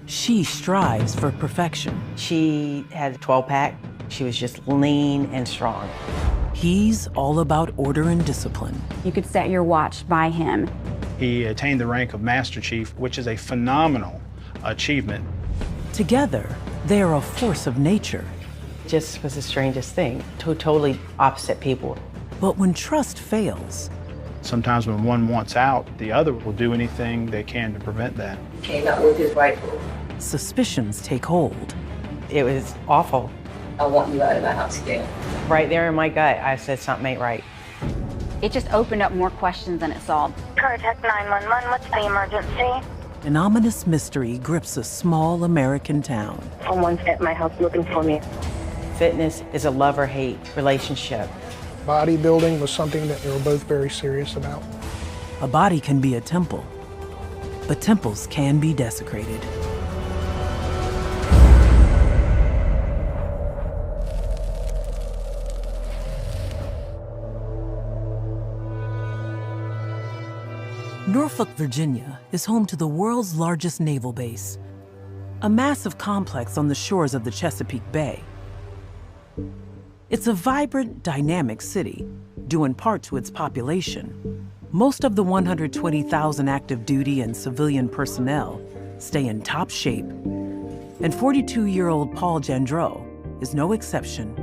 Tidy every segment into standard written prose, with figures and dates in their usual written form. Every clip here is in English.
She strives for perfection. She had a 12-pack. She was just lean and strong. He's all about order and discipline. You could set your watch by him. He attained the rank of Master Chief, which is a phenomenal achievement. Together, they are a force of nature. Just was the strangest thing. Two totally opposite people. But when trust fails, Sometimes when one wants out, the other will do anything they can to prevent that. Came out with his rifle. suspicions take hold. It was awful. I want you out of my house again. Right there in my gut, I said something ain't right. It just opened up more questions than it solved. Contact 911, what's the emergency? An ominous mystery grips a small American town. Someone's at my house looking for me. Fitness is a love or hate relationship. Bodybuilding was something that they were both very serious about. A body can be a temple, but temples can be desecrated. Norfolk, Virginia is home to the world's largest naval base, a massive complex on the shores of the Chesapeake Bay. It's a vibrant, dynamic city, due in part to its population. Most of the 120,000 active duty and civilian personnel stay in top shape, and 42-year-old Paul Jandreau is no exception.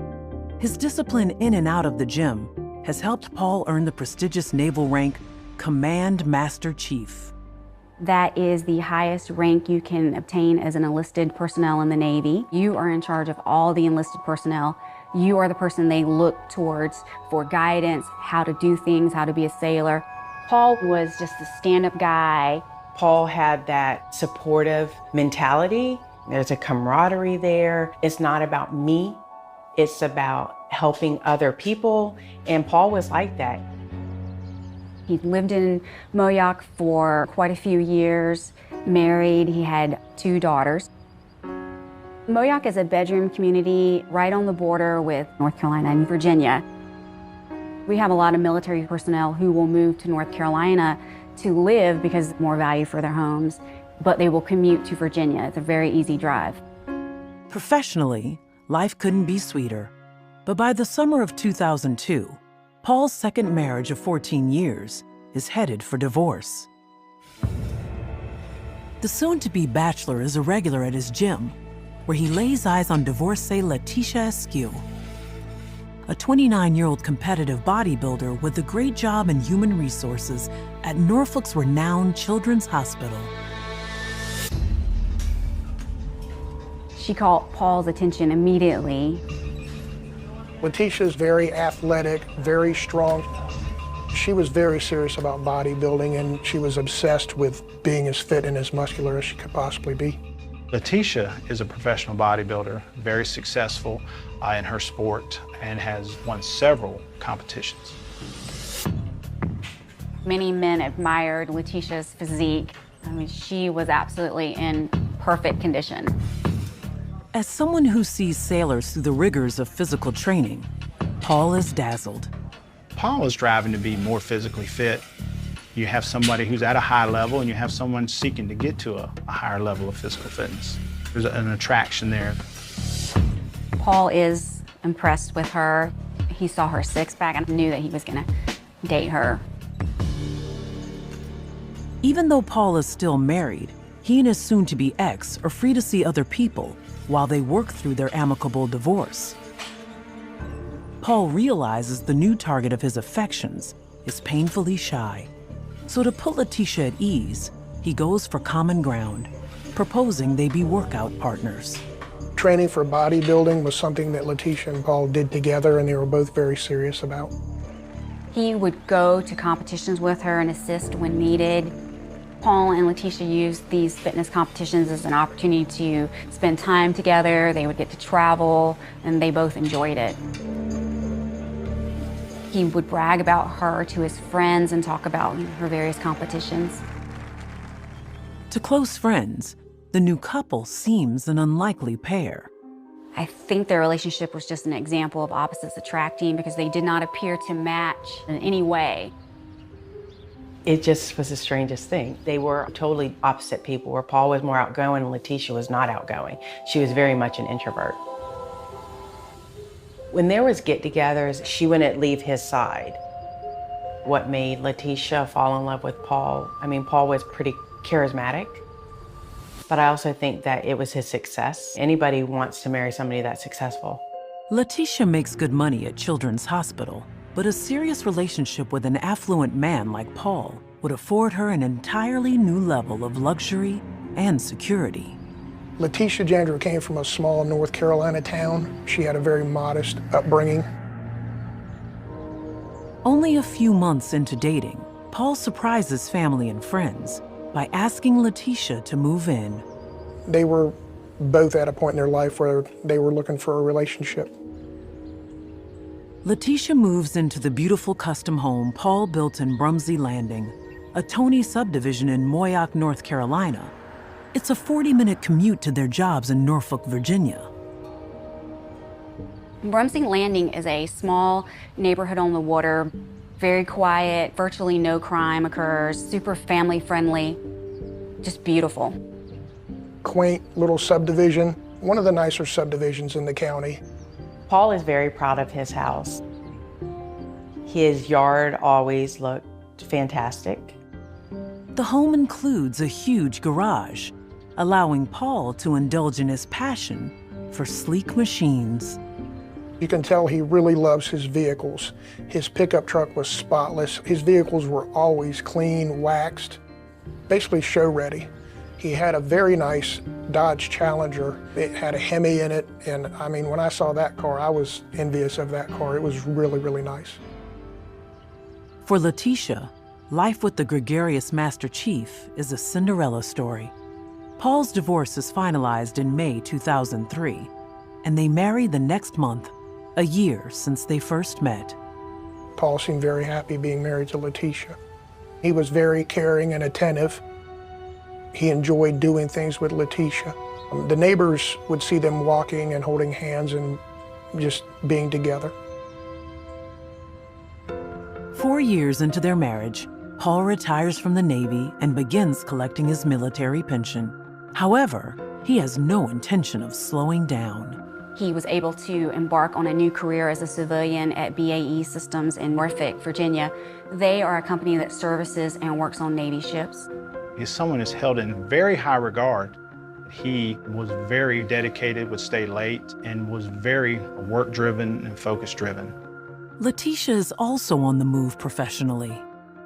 His discipline in and out of the gym has helped Paul earn the prestigious naval rank Command Master Chief. That is the highest rank you can obtain as an enlisted personnel in the Navy. You are in charge of all the enlisted personnel. You are the person they look towards for guidance, how to do things, how to be a sailor. Paul was just a stand-up guy. Paul had that supportive mentality. There's a camaraderie there. It's not about me. It's about helping other people. And Paul was like that. He lived in Moyock for quite a few years, married. He had 2 daughters. Moyock is a bedroom community right on the border with North Carolina and Virginia. We have a lot of military personnel who will move to North Carolina to live because of more value for their homes, but they will commute to Virginia. It's a very easy drive. Professionally, life couldn't be sweeter. But by the summer of 2002, Paul's second marriage of 14 years is headed for divorce. The soon-to-be bachelor is a regular at his gym, where he lays eyes on divorcee Letitia Askew, a 29-year-old competitive bodybuilder with a great job in human resources at Norfolk's renowned Children's Hospital. She caught Paul's attention immediately. Letitia's very athletic, very strong. She was very serious about bodybuilding, and she was obsessed with being as fit and as muscular as she could possibly be. Letitia is a professional bodybuilder, very successful in her sport, and has won several competitions. Many men admired Letitia's physique. I mean, she was absolutely in perfect condition. As someone who sees sailors through the rigors of physical training, Paul is dazzled. Paul is striving to be more physically fit. You have somebody who's at a high level, and you have someone seeking to get to a higher level of physical fitness. There's an attraction there. Paul is impressed with her. He saw her six-pack and knew that he was gonna date her. Even though Paul is still married, he and his soon-to-be ex are free to see other people while they work through their amicable divorce. Paul realizes the new target of his affections is painfully shy. So to put Letitia at ease, he goes for common ground, proposing they be workout partners. Training for bodybuilding was something that Letitia and Paul did together, and they were both very serious about. He would go to competitions with her and assist when needed. Paul and Letitia used these fitness competitions as an opportunity to spend time together. They would get to travel, and they both enjoyed it. He would brag about her to his friends and talk about her various competitions. To close friends, the new couple seems an unlikely pair. I think their relationship was just an example of opposites attracting because they did not appear to match in any way. It just was the strangest thing. They were totally opposite people, where Paul was more outgoing and Letitia was not outgoing. She was very much an introvert. When there was get-togethers, she wouldn't leave his side. What made Letitia fall in love with Paul, I mean, Paul was pretty charismatic, but I also think that it was his success. Anybody wants to marry somebody that's successful. Letitia makes good money at Children's Hospital, but a serious relationship with an affluent man like Paul would afford her an entirely new level of luxury and security. Letitia Jandreau came from a small North Carolina town. She had a very modest upbringing. Only a few months into dating, Paul surprises family and friends by asking Letitia to move in. They were both at a point in their life where they were looking for a relationship. Letitia moves into the beautiful custom home Paul built in Brumsey Landing, a Tony subdivision in Moyock, North Carolina. It's a 40-minute commute to their jobs in Norfolk, Virginia. Brumsey Landing is a small neighborhood on the water, very quiet, virtually no crime occurs, super family friendly, just beautiful. Quaint little subdivision, one of the nicer subdivisions in the county. Paul is very proud of his house. His yard always looked fantastic. The home includes a huge garage, allowing Paul to indulge in his passion for sleek machines. You can tell he really loves his vehicles. His pickup truck was spotless. His vehicles were always clean, waxed, basically show ready. He had a very nice Dodge Challenger. It had a Hemi in it, and I mean, when I saw that car, I was envious of that car. It was really, really nice. For Letitia, life with the gregarious Master Chief is a Cinderella story. Paul's divorce is finalized in May 2003, and they marry the next month, a year since they first met. Paul seemed very happy being married to Letitia. He was very caring and attentive. He enjoyed doing things with Letitia. The neighbors would see them walking and holding hands and just being together. 4 years into their marriage, Paul retires from the Navy and begins collecting his military pension. However, he has no intention of slowing down. He was able to embark on a new career as a civilian at BAE Systems in Norfolk, Virginia. They are a company that services and works on Navy ships. He's someone who's held in very high regard. He was very dedicated, would stay late, and was very work-driven and focus-driven. Letitia is also on the move professionally.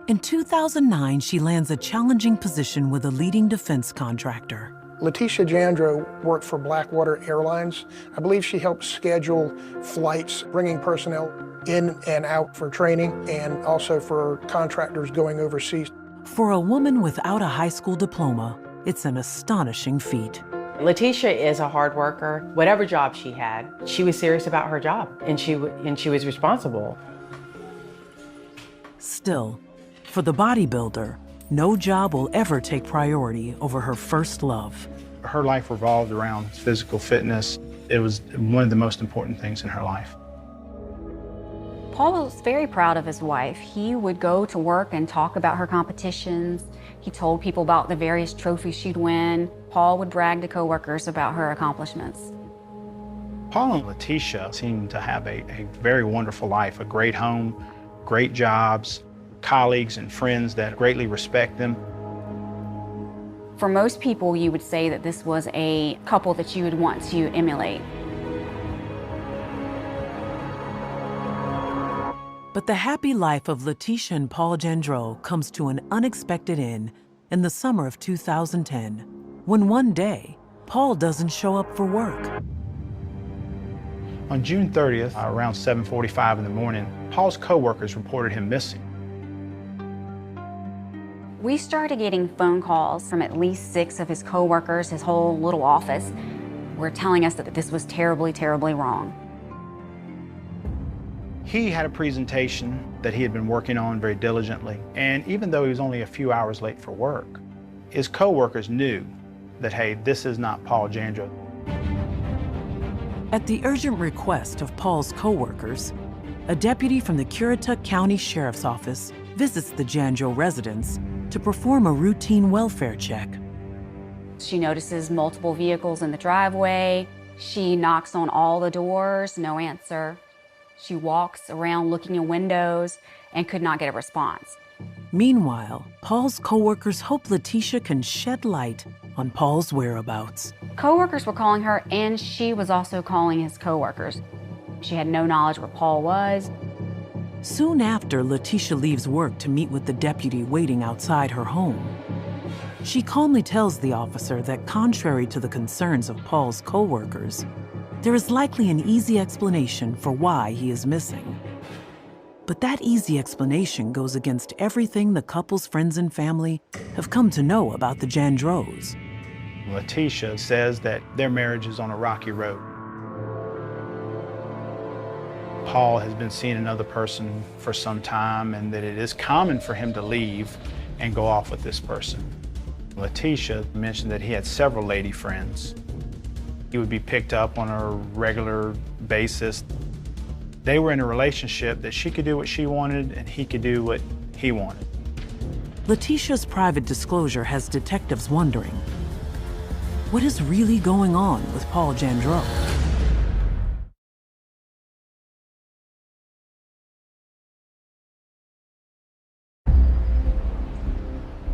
In 2009, she lands a challenging position with a leading defense contractor. Letitia Jandreau worked for Blackwater Airlines. I believe she helped schedule flights, bringing personnel in and out for training, and also for contractors going overseas. For a woman without a high school diploma, it's an astonishing feat. Letitia is a hard worker. Whatever job she had, she was serious about her job, and she was responsible. Still, for the bodybuilder, no job will ever take priority over her first love. Her life revolved around physical fitness. It was one of the most important things in her life. Paul was very proud of his wife. He would go to work and talk about her competitions. He told people about the various trophies she'd win. Paul would brag to coworkers about her accomplishments. Paul and Letitia seemed to have a very wonderful life, a great home, great jobs, colleagues and friends that greatly respect them. For most people, you would say that this was a couple that you would want to emulate. But the happy life of Letitia and Paul Jandreau comes to an unexpected end in the summer of 2010, when one day, Paul doesn't show up for work. On June 30th, around 7:45 in the morning, Paul's coworkers reported him missing. We started getting phone calls from at least 6 of his coworkers, his whole little office, were telling us that this was terribly, terribly wrong. He had a presentation that he had been working on very diligently, and even though he was only a few hours late for work, his coworkers knew that, hey, this is not Paul Jandreau. At the urgent request of Paul's coworkers, a deputy from the Currituck County Sheriff's Office visits the Jandro residence to perform a routine welfare check. She notices multiple vehicles in the driveway. She knocks on all the doors, no answer. She walks around looking in windows and could not get a response. Meanwhile, Paul's coworkers hope Letitia can shed light on Paul's whereabouts. Coworkers were calling her, and she was also calling his coworkers. She had no knowledge where Paul was. Soon after, Letitia leaves work to meet with the deputy waiting outside her home. She calmly tells the officer that contrary to the concerns of Paul's coworkers, there is likely an easy explanation for why he is missing. But that easy explanation goes against everything the couple's friends and family have come to know about the Jandros. Letitia says that their marriage is on a rocky road. Paul has been seeing another person for some time, and that it is common for him to leave and go off with this person. Letitia mentioned that he had several lady friends. He would be picked up on a regular basis. They were in a relationship that she could do what she wanted and he could do what he wanted. Letitia's private disclosure has detectives wondering, what is really going on with Paul Jandro?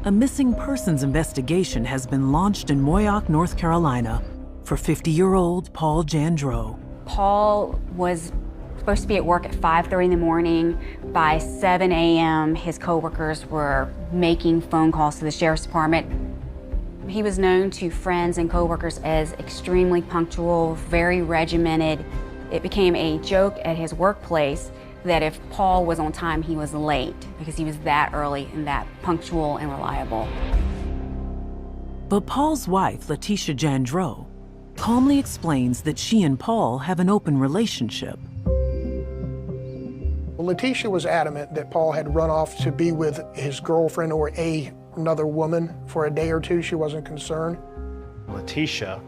A missing persons investigation has been launched in Moyock, North Carolina, for 50-year-old Paul Jandro. Paul was supposed to be at work at 5:30 in the morning. By 7 a.m., his coworkers were making phone calls to the sheriff's department. He was known to friends and coworkers as extremely punctual, very regimented. It became a joke at his workplace that if Paul was on time, he was late, because he was that early and that punctual and reliable. But Paul's wife, Letitia Jandro, calmly explains that she and Paul have an open relationship. Letitia was adamant that Paul had run off to be with his girlfriend or another woman for a day or two. She wasn't concerned. Letitia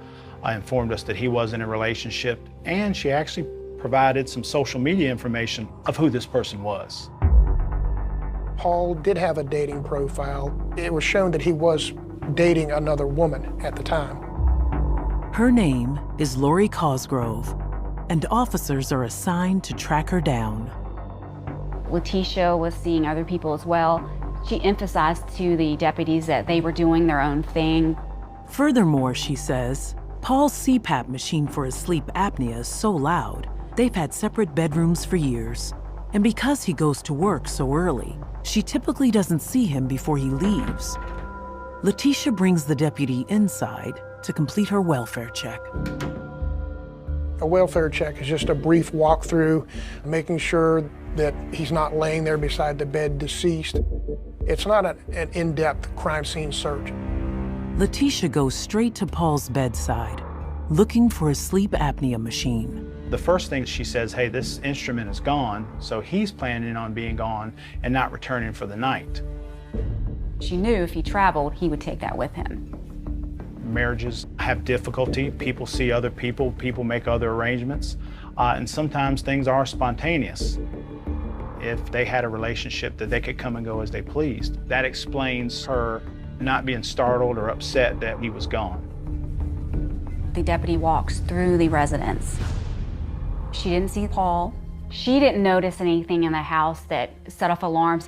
informed us that he was in a relationship, and she actually provided some social media information of who this person was. Paul did have a dating profile. It was shown that he was dating another woman at the time. Her name is Lori Cosgrove, and officers are assigned to track her down. Letitia was seeing other people as well. She emphasized to the deputies that they were doing their own thing. Furthermore, she says, Paul's CPAP machine for his sleep apnea is so loud, they've had separate bedrooms for years. And because he goes to work so early, she typically doesn't see him before he leaves. Letitia brings the deputy inside to complete her welfare check. A welfare check is just a brief walkthrough, making sure that he's not laying there beside the bed deceased. It's not an in-depth crime scene search. Letitia goes straight to Paul's bedside, looking for his sleep apnea machine. The first thing she says, hey, this instrument is gone, so he's planning on being gone and not returning for the night. She knew if he traveled, he would take that with him. Marriages have difficulty. People see other people, people make other arrangements, and sometimes things are spontaneous. If they had a relationship that they could come and go as they pleased, that explains her not being startled or upset that he was gone. The deputy walks through the residence. She didn't see Paul. She didn't notice anything in the house that set off alarms.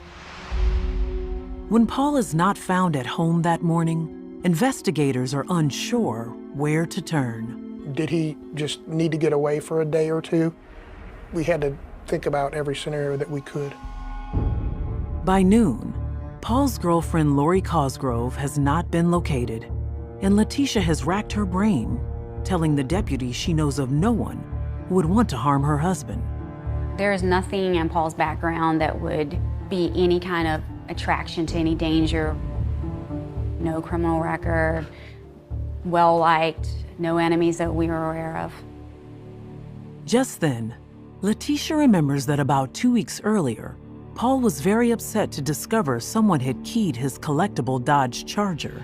When Paul is not found at home that morning, investigators are unsure where to turn. Did he just need to get away for a day or two? We had to think about every scenario that we could. By noon, Paul's girlfriend Lori Cosgrove has not been located, and Letitia has racked her brain, telling the deputy she knows of no one who would want to harm her husband. There is nothing in Paul's background that would be any kind of attraction to any danger. No criminal record, well-liked, no enemies that we are aware of. Just then, Letitia remembers that about 2 weeks earlier, Paul was very upset to discover someone had keyed his collectible Dodge Charger.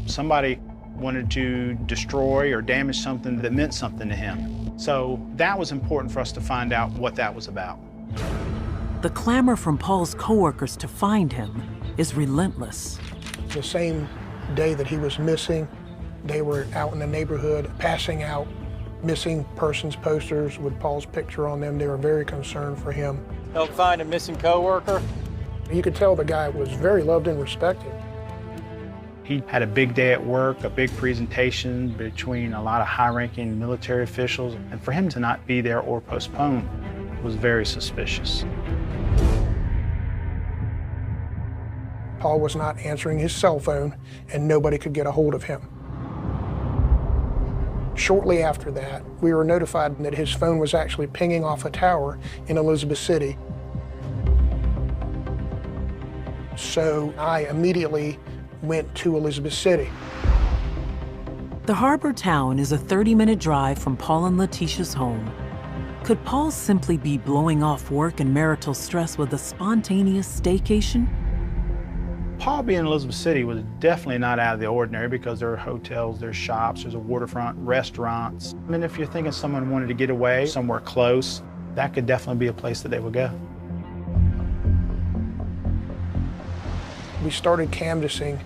Somebody wanted to destroy or damage something that meant something to him. So that was important for us to find out what that was about. the clamor from Paul's coworkers to find him is relentless. The same day that he was missing, they were out in the neighborhood passing out missing persons posters with Paul's picture on them. They were very concerned for him. Help find a missing coworker. You could tell the guy was very loved and respected. He had a big day at work, a big presentation between a lot of high-ranking military officials, and for him to not be there or postpone was very suspicious. Paul was not answering his cell phone, and nobody could get a hold of him. Shortly after that, we were notified that his phone was actually pinging off a tower in Elizabeth City. So I immediately went to Elizabeth City. The harbor town is a 30-minute drive from Paul and Letitia's home. Could Paul simply be blowing off work and marital stress with a spontaneous staycation? Paul being in Elizabeth City was definitely not out of the ordinary because there are hotels, there's shops, there's a waterfront, restaurants. I mean, if you're thinking someone wanted to get away somewhere close, that could definitely be a place that they would go. We started canvassing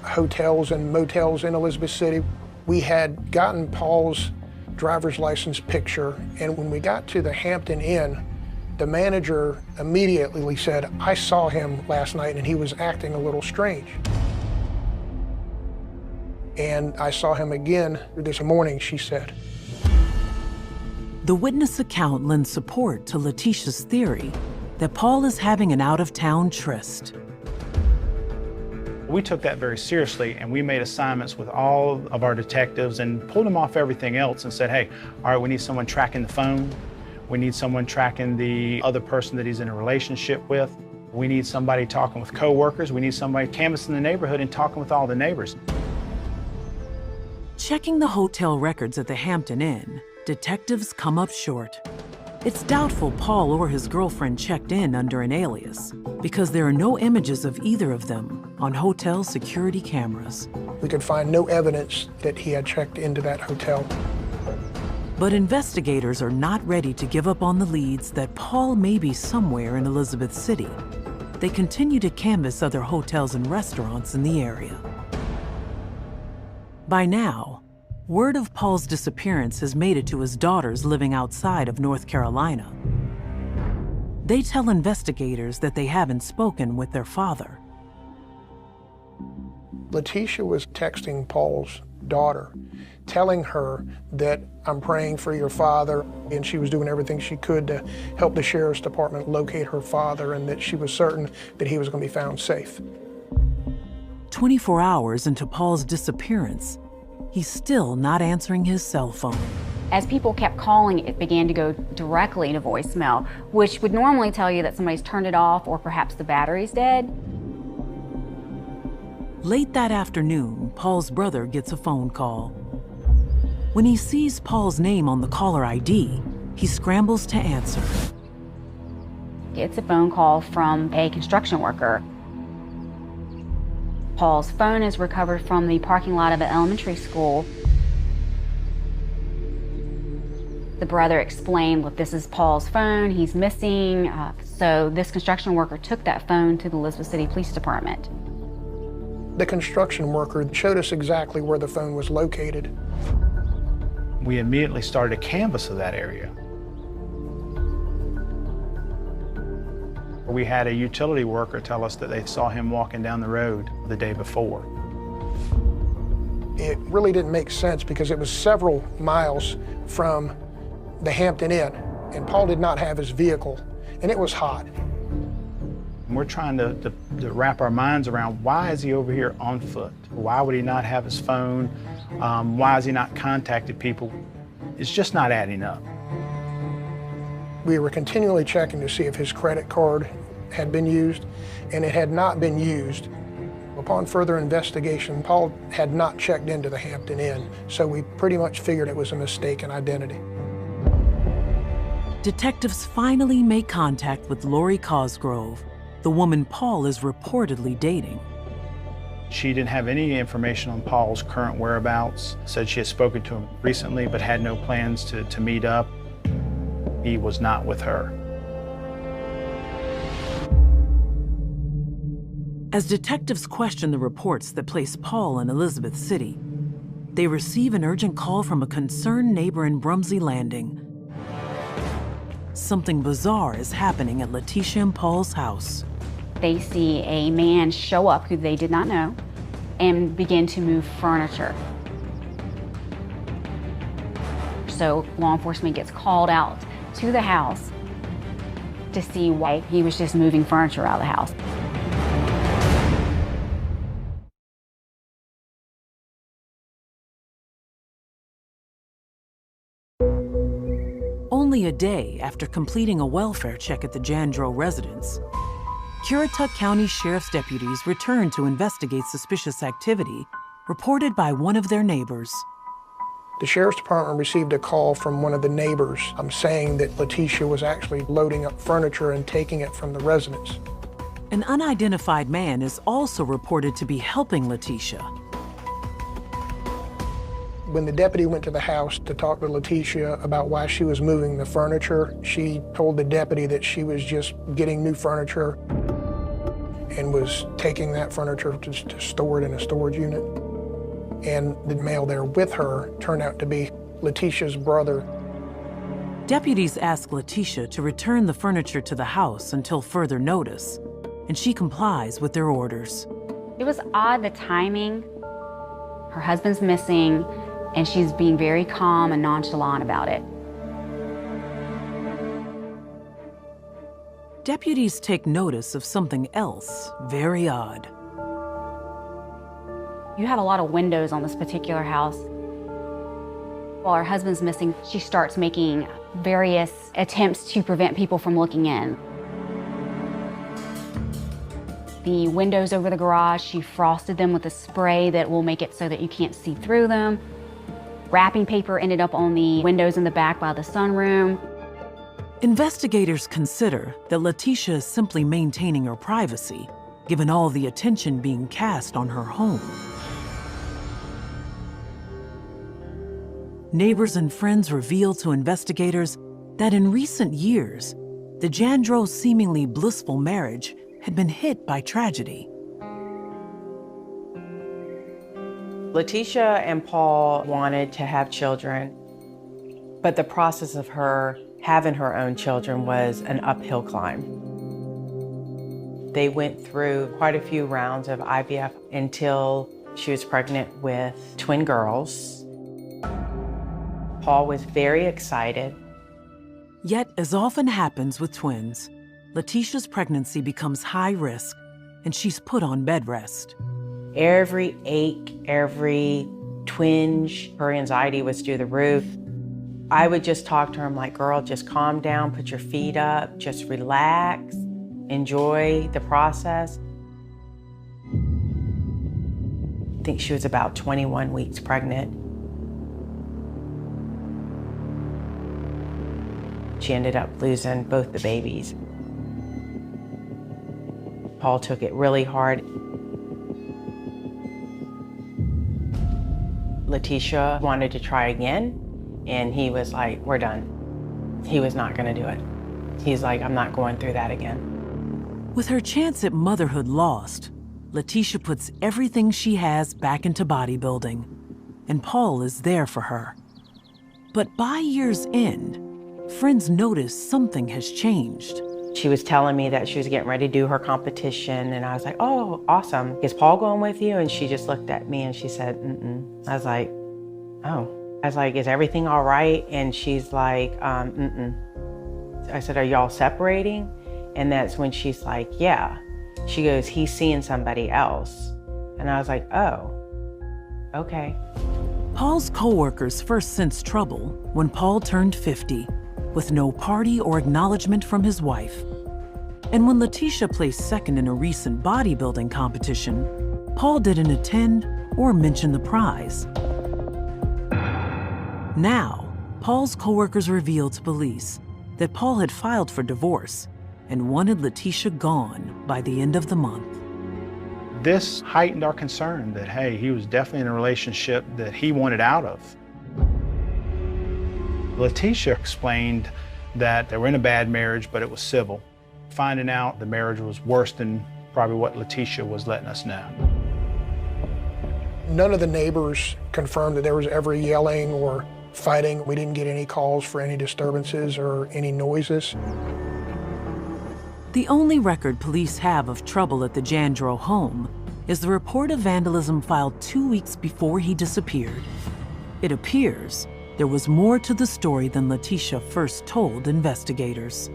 hotels and motels in Elizabeth City. We had gotten Paul's driver's license picture, and when we got to the Hampton Inn, the manager immediately said, "I saw him last night and he was acting a little strange." And I saw him again this morning, she said. The witness account lends support to Letitia's theory that Paul is having an out-of-town tryst. We took that very seriously, and we made assignments with all of our detectives and pulled them off everything else and said, hey, all right, we need someone tracking the phone. We need someone tracking the other person that he's in a relationship with. We need somebody talking with coworkers. We need somebody canvassing the neighborhood and talking with all the neighbors. Checking the hotel records at the Hampton Inn, detectives come up short. It's doubtful Paul or his girlfriend checked in under an alias because there are no images of either of them on hotel security cameras. We could find no evidence that he had checked into that hotel. But investigators are not ready to give up on the leads that Paul may be somewhere in Elizabeth City. They continue to canvass other hotels and restaurants in the area. By now, word of Paul's disappearance has made it to his daughters living outside of North Carolina. They tell investigators that they haven't spoken with their father. Letitia was texting Paul's daughter, telling her that I'm praying for your father, and she was doing everything she could to help the sheriff's department locate her father, and that she was certain that he was going to be found safe. 24 hours into Paul's disappearance, he's still not answering his cell phone. As people kept calling, it began to go directly to voicemail, which would normally tell you that somebody's turned it off or perhaps the battery's dead. Late that afternoon, Paul's brother gets a phone call. When he sees Paul's name on the caller ID, he scrambles to answer. It's a phone call from a construction worker. Paul's phone is recovered from the parking lot of an elementary school. The brother explained, look, this is Paul's phone, he's missing. So this construction worker took that phone to the Elizabeth City Police Department. The construction worker showed us exactly where the phone was located. We immediately started a canvass of that area. We had a utility worker tell us that they saw him walking down the road the day before. It really didn't make sense because it was several miles from the Hampton Inn, and Paul did not have his vehicle, and it was hot. We're trying to wrap our minds around why is he over here on foot? Why would he not have his phone? Why has he not contacted people? It's just not adding up. We were continually checking to see if his credit card had been used, and it had not been used. Upon further investigation, Paul had not checked into the Hampton Inn, so we pretty much figured it was a mistaken identity. Detectives finally make contact with Lori Cosgrove, the woman Paul is reportedly dating. She didn't have any information on Paul's current whereabouts, said she had spoken to him recently but had no plans to meet up. He was not with her. As detectives question the reports that place Paul in Elizabeth City, they receive an urgent call from a concerned neighbor in Brumsey Landing. Something bizarre is happening at Letitia and Paul's house. They see a man show up who they did not know and begin to move furniture. So law enforcement gets called out to the house to see why he was just moving furniture out of the house. Only a day after completing a welfare check at the Jandro residence, Currituck County Sheriff's deputies returned to investigate suspicious activity reported by one of their neighbors. The Sheriff's Department received a call from one of the neighbors saying that Letitia was actually loading up furniture and taking it from the residence. An unidentified man is also reported to be helping Letitia. When the deputy went to the house to talk to Letitia about why she was moving the furniture, she told the deputy that she was just getting new furniture and was taking that furniture to store it in a storage unit. And the male there with her turned out to be Letitia's brother. Deputies ask Letitia to return the furniture to the house until further notice, and she complies with their orders. It was odd, the timing. Her husband's missing, and she's being very calm and nonchalant about it. Deputies take notice of something else very odd. You have a lot of windows on this particular house. While her husband's missing, she starts making various attempts to prevent people from looking in. The windows over the garage, she frosted them with a spray that will make it so that you can't see through them. Wrapping paper ended up on the windows in the back by the sunroom. Investigators consider that Letitia is simply maintaining her privacy, given all the attention being cast on her home. Neighbors and friends reveal to investigators that in recent years, the Jandro's seemingly blissful marriage had been hit by tragedy. Letitia and Paul wanted to have children, but the process of her having her own children was an uphill climb. They went through quite a few rounds of IVF until she was pregnant with twin girls. Paul was very excited. Yet, as often happens with twins, Letitia's pregnancy becomes high risk, and she's put on bed rest. Every ache, every twinge, her anxiety was through the roof. I would just talk to her, I'm like, girl, just calm down, put your feet up, just relax, enjoy the process. I think she was about 21 weeks pregnant. She ended up losing both the babies. Paul took it really hard. Letitia wanted to try again, and he was like, we're done. He was not gonna do it. He's like, I'm not going through that again. With her chance at motherhood lost, Letitia puts everything she has back into bodybuilding, and Paul is there for her. But by year's end, friends notice something has changed. She was telling me that she was getting ready to do her competition, and I was like, oh, awesome. Is Paul going with you? And she just looked at me and she said, mm-mm. I was like, oh. I was like, is everything all right? And she's like, mm-mm. I said, are y'all separating? And that's when she's like, yeah. She goes, he's seeing somebody else. And I was like, oh, okay. Paul's co-workers first sensed trouble when Paul turned 50, with no party or acknowledgement from his wife. And when Letitia placed second in a recent bodybuilding competition, Paul didn't attend or mention the prize. Now, Paul's co-workers revealed to police that Paul had filed for divorce and wanted Letitia gone by the end of the month. This heightened our concern that, hey, he was definitely in a relationship that he wanted out of. Letitia explained that they were in a bad marriage, but it was civil. Finding out the marriage was worse than probably what Letitia was letting us know. None of the neighbors confirmed that there was ever yelling or fighting. We didn't get any calls for any disturbances or any noises. The only record police have of trouble at the Jandro home is the report of vandalism filed 2 weeks before he disappeared. It appears there was more to the story than Letitia first told investigators.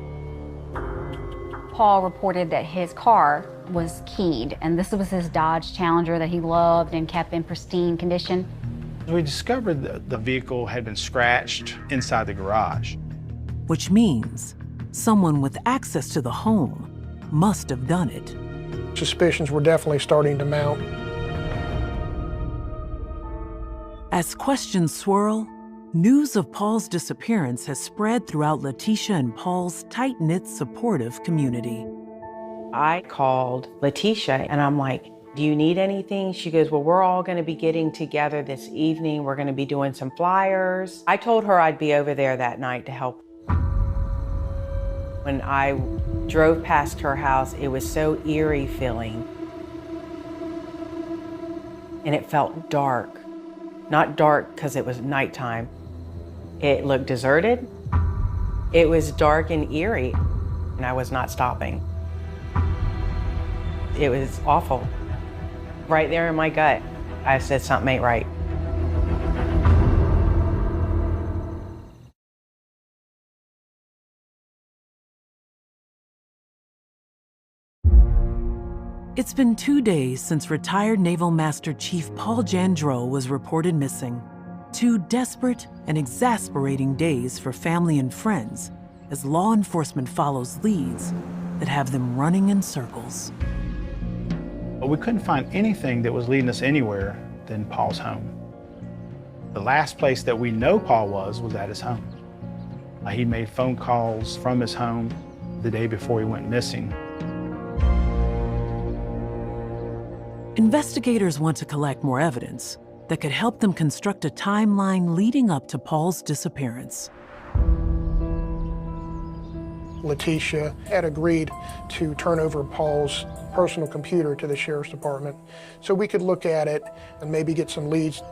Paul reported that his car was keyed, and this was his Dodge Challenger that he loved and kept in pristine condition. We discovered that the vehicle had been scratched inside the garage. Which means someone with access to the home must have done it. Suspicions were definitely starting to mount. As questions swirl, news of Paul's disappearance has spread throughout Letitia and Paul's tight-knit, supportive community. I called Letitia and I'm like, do you need anything? She goes, well, we're all gonna be getting together this evening. We're gonna be doing some flyers. I told her I'd be over there that night to help. When I drove past her house, it was so eerie feeling. And it felt dark. Not dark because it was nighttime. It looked deserted. It was dark and eerie, and I was not stopping. It was awful. Right there in my gut, I said something ain't right. It's been 2 days since retired Naval Master Chief Paul Jandro was reported missing. 2 desperate and exasperating days for family and friends as law enforcement follows leads that have them running in circles. But we couldn't find anything that was leading us anywhere than Paul's home. The last place that we know Paul was at his home. He made phone calls from his home the day before he went missing. Investigators want to collect more evidence that could help them construct a timeline leading up to Paul's disappearance. Letitia had agreed to turn over Paul's personal computer to the sheriff's department so we could look at it and maybe get some leads.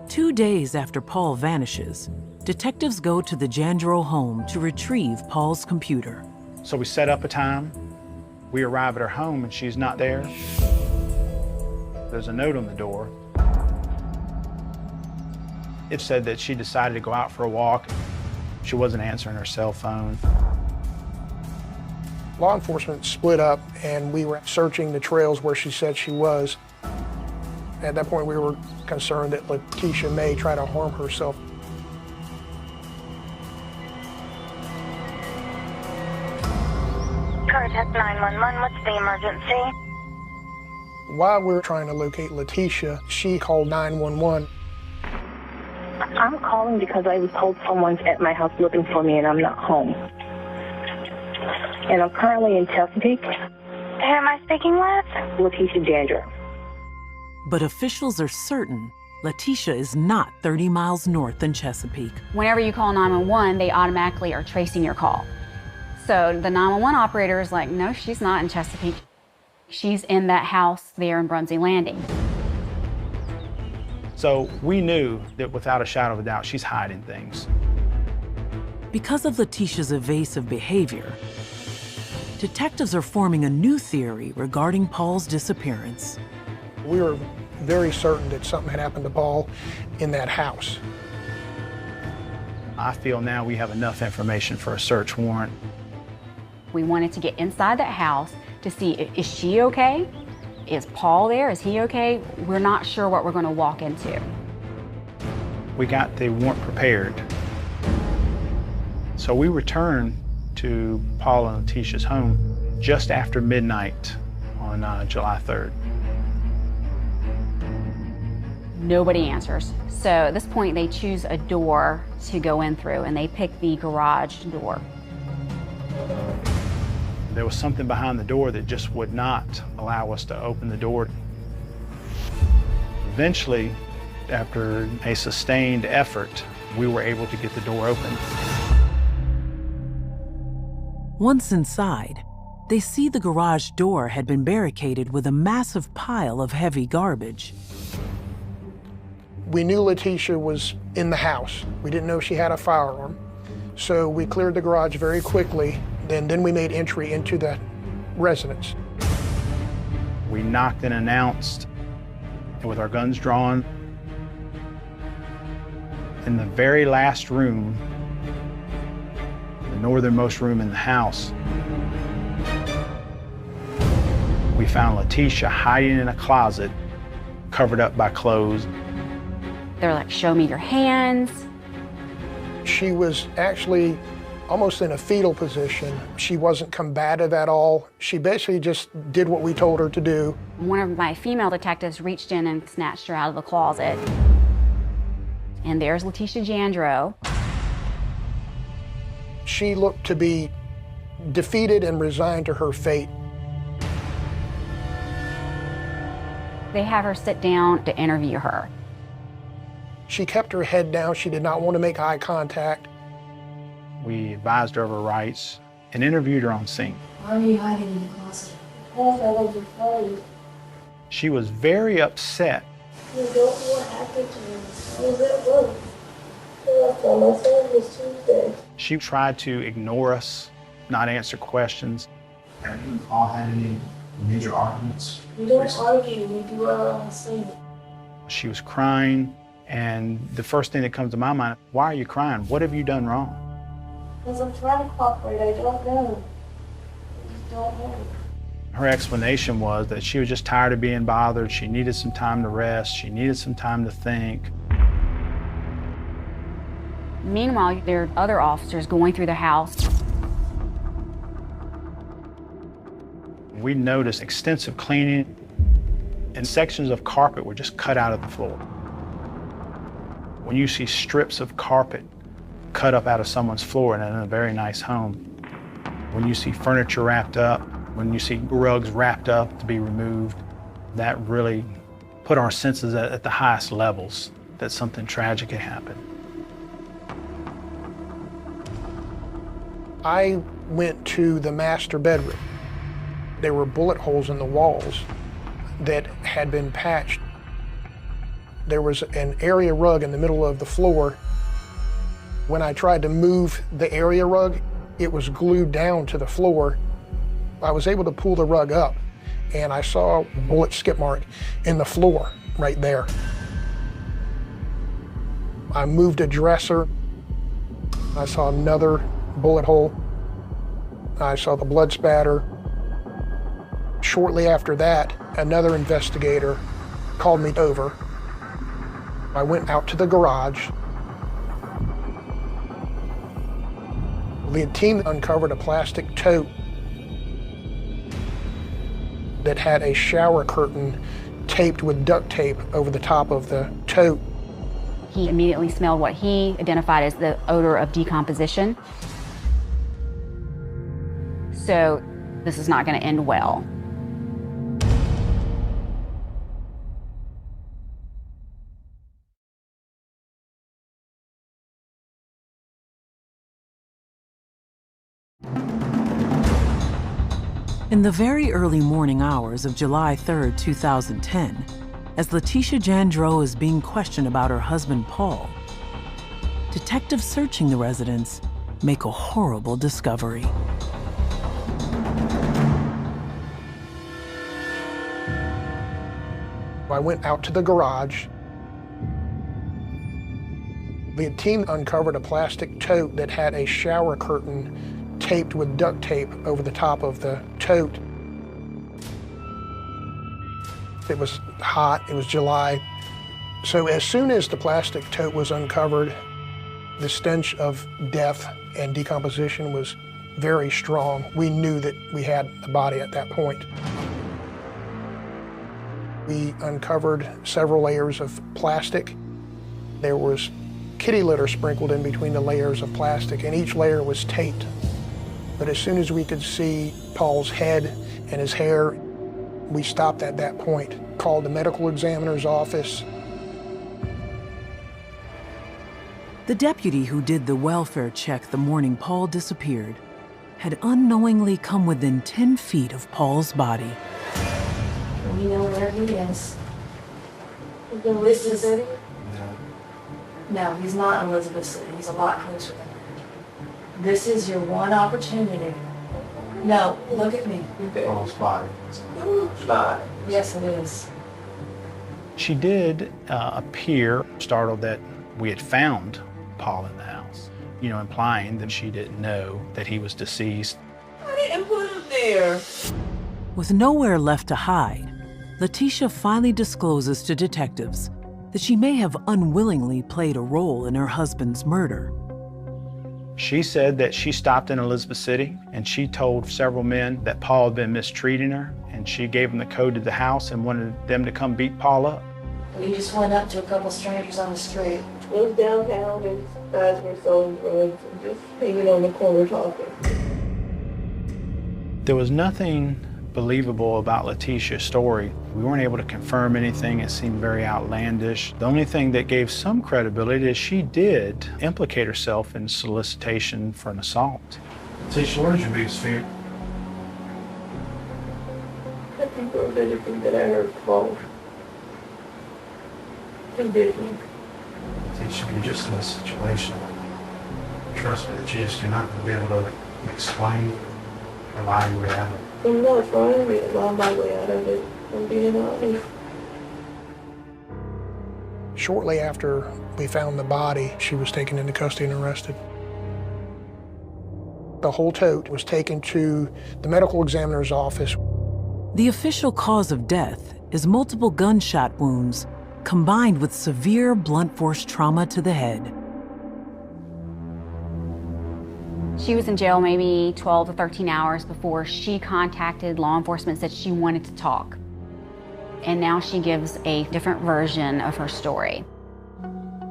2 days after Paul vanishes, detectives go to the Jandro home to retrieve Paul's computer. So we set up a time. We arrive at her home and she's not there. There's a note on the door. It said that she decided to go out for a walk. She wasn't answering her cell phone. Law enforcement split up and we were searching the trails where she said she was. At that point, we were concerned that Letitia may try to harm herself. Contact 911, what's the emergency? While we were trying to locate Letitia, she called 911. I'm calling because I was told someone's at my house looking for me and I'm not home. And I'm currently in Chesapeake. Who am I speaking with? Letitia Jandro. But officials are certain Letitia is not 30 miles north than Chesapeake. Whenever you call 911, they automatically are tracing your call. So the 911 operator is like, no, she's not in Chesapeake. She's in that house there in Brunsey Landing. So we knew that without a shadow of a doubt, she's hiding things. Because of Letitia's evasive behavior, detectives are forming a new theory regarding Paul's disappearance. We were very certain that something had happened to Paul in that house. I feel now we have enough information for a search warrant. We wanted to get inside that house to see, is she okay? Is Paul there? Is he okay? We're not sure what we're going to walk into. We got the warrant prepared. So we returned to Paul and Letitia's home just after midnight on July 3rd. Nobody answers. So at this point, they choose a door to go in through, and they pick the garage door. There was something behind the door that just would not allow us to open the door. Eventually, after a sustained effort, we were able to get the door open. Once inside, they see the garage door had been barricaded with a massive pile of heavy garbage. We knew Letitia was in the house. We didn't know she had a firearm. So we cleared the garage very quickly, and then we made entry into the residence. We knocked and announced with our guns drawn. In the very last room, the northernmost room in the house, we found Letitia hiding in a closet, covered up by clothes. They're like, show me your hands. She was actually almost in a fetal position. She wasn't combative at all. She basically just did what we told her to do. One of my female detectives reached in and snatched her out of the closet. And there's Letitia Jandreau. She looked to be defeated and resigned to her fate. They have her sit down to interview her. She kept her head down. She did not want to make eye contact. We advised her of her rights and interviewed her on scene. Why are you hiding in the closet? Because I love your phone. She was very upset. You don't know what happened to me. I was at work. I thought my phone was Tuesday. She tried to ignore us, not answer questions. Have you and Paul had any major arguments? We don't argue, we do our own thing. She was crying, and the first thing that comes to my mind, why are you crying? What have you done wrong? Because I'm trying to cooperate, I don't know. I just don't know. Her explanation was that she was just tired of being bothered. She needed some time to rest. She needed some time to think. Meanwhile, there are other officers going through the house. We noticed extensive cleaning, and sections of carpet were just cut out of the floor. When you see strips of carpet cut up out of someone's floor and in a very nice home, when you see furniture wrapped up, when you see rugs wrapped up to be removed, that really put our senses at the highest levels that something tragic had happened. I went to the master bedroom. There were bullet holes in the walls that had been patched. There was an area rug in the middle of the floor. When I tried to move the area rug, it was glued down to the floor. I was able to pull the rug up, and I saw a bullet skip mark in the floor right there. I moved a dresser. I saw another bullet hole. I saw the blood spatter. Shortly after that, another investigator called me over. I went out to the garage. The team uncovered a plastic tote that had a shower curtain taped with duct tape over the top of the tote. He immediately smelled what he identified as the odor of decomposition. So this is not going to end well. In the very early morning hours of July 3, 2010, as Letitia Jandreau is being questioned about her husband, Paul, detectives searching the residence make a horrible discovery. I went out to the garage. The team uncovered a plastic tote that had a shower curtain taped with duct tape over the top of the tote. It was hot, it was July. So as soon as the plastic tote was uncovered, the stench of death and decomposition was very strong. We knew that we had the body at that point. We uncovered several layers of plastic. There was kitty litter sprinkled in between the layers of plastic, and each layer was taped. But as soon as we could see Paul's head and his hair, we stopped at that point, called the medical examiner's office. The deputy who did the welfare check the morning Paul disappeared had unknowingly come within 10 feet of Paul's body. We know where he is. This is it? No, he's not in Elizabeth City. He's a lot closer than that. This is your one opportunity. No, look at me. Paul's body. Yes, it is. She did appear startled that we had found Paul in the house, implying that she didn't know that he was deceased. I didn't put him there. With nowhere left to hide, Letitia finally discloses to detectives that she may have unwillingly played a role in her husband's murder. She said that she stopped in Elizabeth City and she told several men that Paul had been mistreating her, and she gave them the code to the house and wanted them to come beat Paul up. We just went up to a couple strangers on the street. It was downtown and guys were selling drugs and just hanging on the corner talking. There was nothing believable about Letitia's story. We weren't able to confirm anything. It seemed very outlandish. The only thing that gave some credibility is she did implicate herself in solicitation for an assault. Letitia, what is your biggest fear? I think of anything that I heard Paul. He didn't. Letitia, you're just in a situation. Trust me that you're not going to be able to explain or lie your way out of it. I'm not trying to lie my way out of it. I'm being honest. Shortly after we found the body, she was taken into custody and arrested. The whole tote was taken to the medical examiner's office. The official cause of death is multiple gunshot wounds combined with severe blunt force trauma to the head. She was in jail maybe 12 to 13 hours before she contacted law enforcement, said she wanted to talk. And now she gives a different version of her story.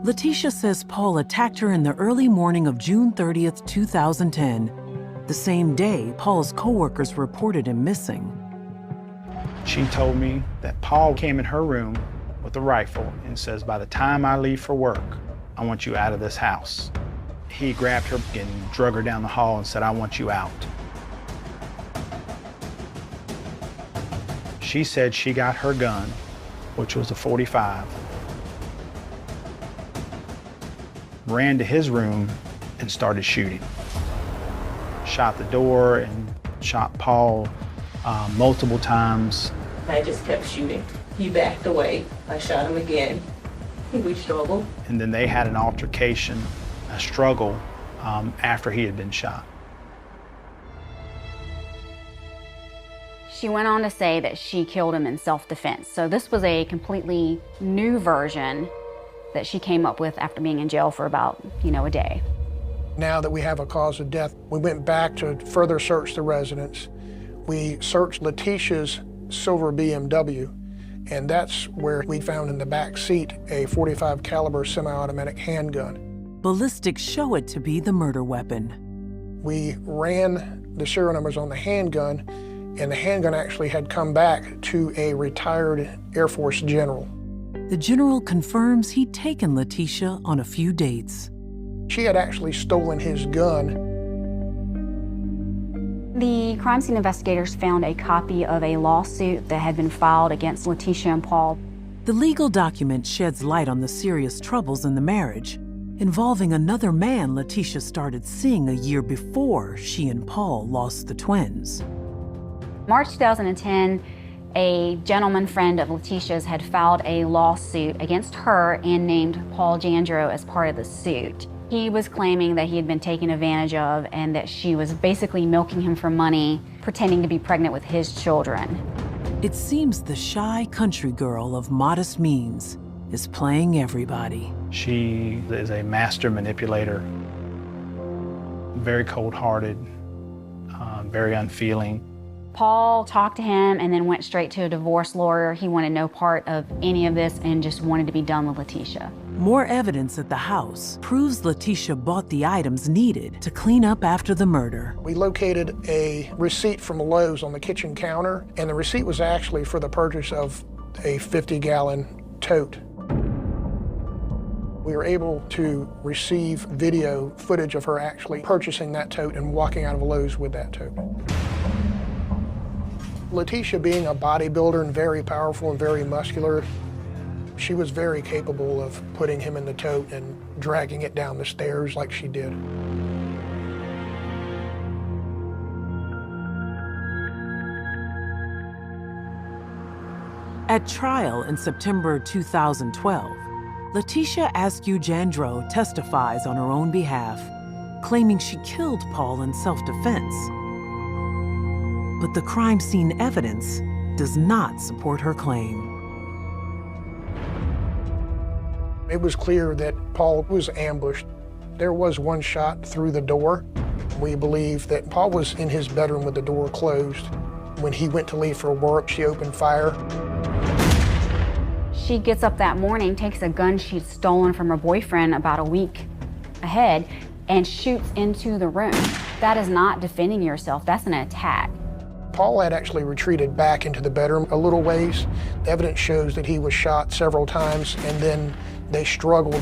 Letitia says Paul attacked her in the early morning of June 30th, 2010, the same day Paul's coworkers reported him missing. She told me that Paul came in her room with a rifle and says, "By the time I leave for work, I want you out of this house." He grabbed her and drug her down the hall and said, "I want you out." She said she got her gun, which was a .45, ran to his room and started shooting. Shot the door and shot Paul multiple times. I just kept shooting. He backed away. I shot him again. We struggled. And then they had an altercation, a struggle, after he had been shot. She went on to say that she killed him in self-defense. So this was a completely new version that she came up with after being in jail for about, a day. Now that we have a cause of death, we went back to further search the residence. We searched Letitia's silver BMW, and that's where we found in the back seat a .45 caliber semi-automatic handgun. Ballistics show it to be the murder weapon. We ran the serial numbers on the handgun, and the handgun actually had come back to a retired Air Force general. The general confirms he'd taken Letitia on a few dates. She had actually stolen his gun. The crime scene investigators found a copy of a lawsuit that had been filed against Letitia and Paul. The legal document sheds light on the serious troubles in the marriage, involving another man Letitia started seeing a year before she and Paul lost the twins. March 2010, a gentleman friend of Letitia's had filed a lawsuit against her and named Paul Jandro as part of the suit. He was claiming that he had been taken advantage of and that she was basically milking him for money, pretending to be pregnant with his children. It seems the shy country girl of modest means is playing everybody. She is a master manipulator, very cold-hearted, very unfeeling. Paul talked to him and then went straight to a divorce lawyer. He wanted no part of any of this and just wanted to be done with Letitia. More evidence at the house proves Letitia bought the items needed to clean up after the murder. We located a receipt from Lowe's on the kitchen counter, and the receipt was actually for the purchase of a 50-gallon tote. We were able to receive video footage of her actually purchasing that tote and walking out of Lowe's with that tote. Letitia, being a bodybuilder and very powerful and very muscular, she was very capable of putting him in the tote and dragging it down the stairs like she did. At trial in September 2012, Letitia Askew Jandreau testifies on her own behalf, claiming she killed Paul in self-defense. But the crime scene evidence does not support her claim. It was clear that Paul was ambushed. There was one shot through the door. We believe that Paul was in his bedroom with the door closed. When he went to leave for work, she opened fire. She gets up that morning, takes a gun she'd stolen from her boyfriend about a week ahead, and shoots into the room. That is not defending yourself, that's an attack. Paul had actually retreated back into the bedroom a little ways. The evidence shows that he was shot several times, and then they struggled.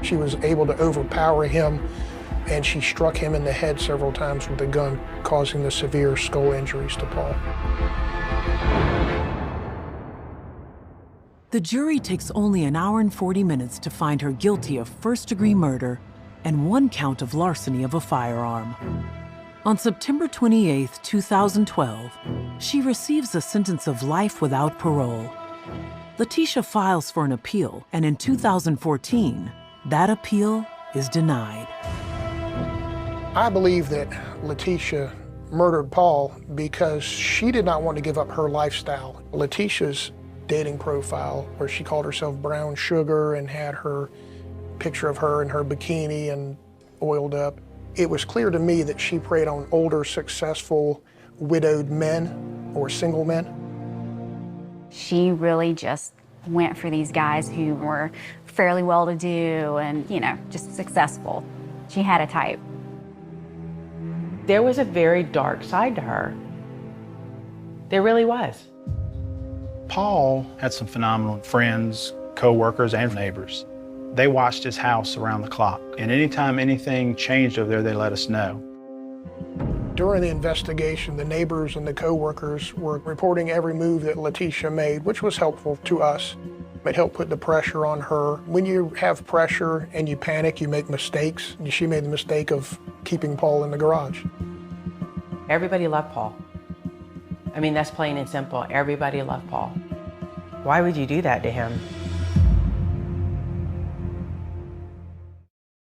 She was able to overpower him, and she struck him in the head several times with a gun, causing the severe skull injuries to Paul. The jury takes only an hour and 40 minutes to find her guilty of first-degree murder and 1 count of larceny of a firearm. On September 28, 2012, she receives a sentence of life without parole. Letitia files for an appeal, and in 2014, that appeal is denied. I believe that Letitia murdered Paul because she did not want to give up her lifestyle. Letitia's dating profile, where she called herself Brown Sugar and had her picture of her in her bikini and oiled up, it was clear to me that she preyed on older, successful, widowed men or single men. She really just went for these guys who were fairly well-to-do and, you know, just successful. She had a type. There was a very dark side to her. There really was. Paul had some phenomenal friends, co-workers, and neighbors. They watched his house around the clock, and anytime anything changed over there, they let us know. During the investigation, the neighbors and the co-workers were reporting every move that Letitia made, which was helpful to us. It helped put the pressure on her. When you have pressure and you panic, you make mistakes. She made the mistake of keeping Paul in the garage. Everybody loved Paul. I mean, that's plain and simple. Everybody loved Paul. Why would you do that to him?